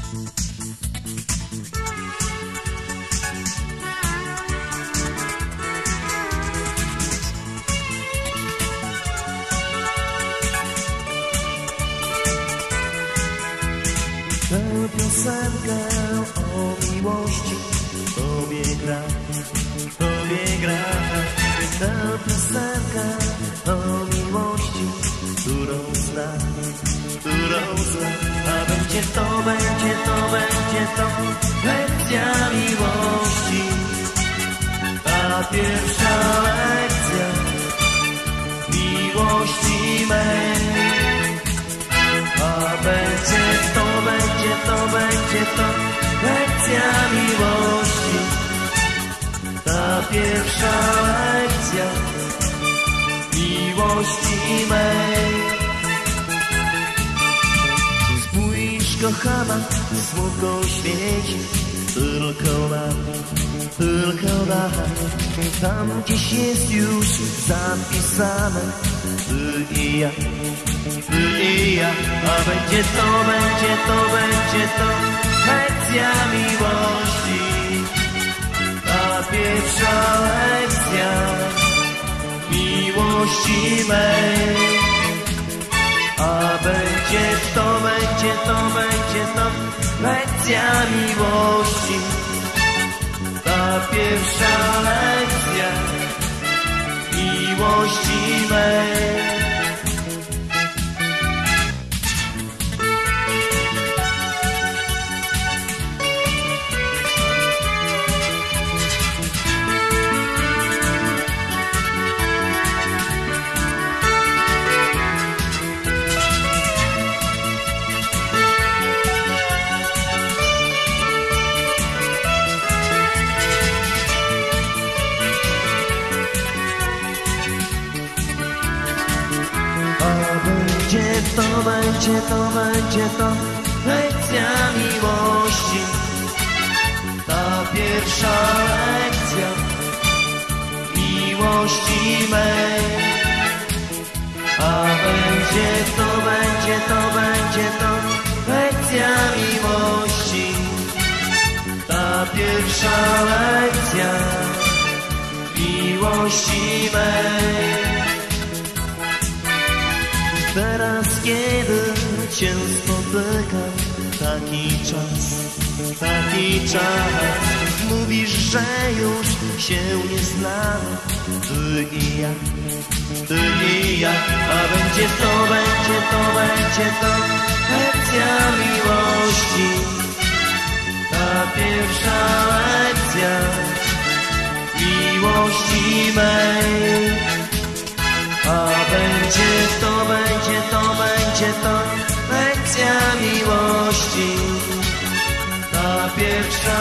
Tę piosenkę o miłości Tobie gra. Tę piosenkę o miłości, którą znam. A będzie to lekcja miłości. Ta pierwsza lekcja miłości mej. A będzie to lekcja miłości. Ta pierwsza lekcja miłości mej. Spójrz, kochana, słonko świeci tylko nam. Tam gdzieś jest już zapisane ty i ja. A będzie to lekcja miłości. Ta pierwsza lekcja miłości mej. A będzie to lekcja miłości. Ta pierwsza lekcja miłości mej. Będzie to lekcja miłości. Ta pierwsza lekcja miłości mej. A będzie to lekcja miłości. Ta pierwsza lekcja miłości mej. Teraz kiedy Cię spotykam, taki czas, mówisz, że już się nie znamy, ty i ja, a będzie to lekcja miłości. Ta pierwsza lekcja miłości mej. A będzie to lekcja miłości. Ta pierwsza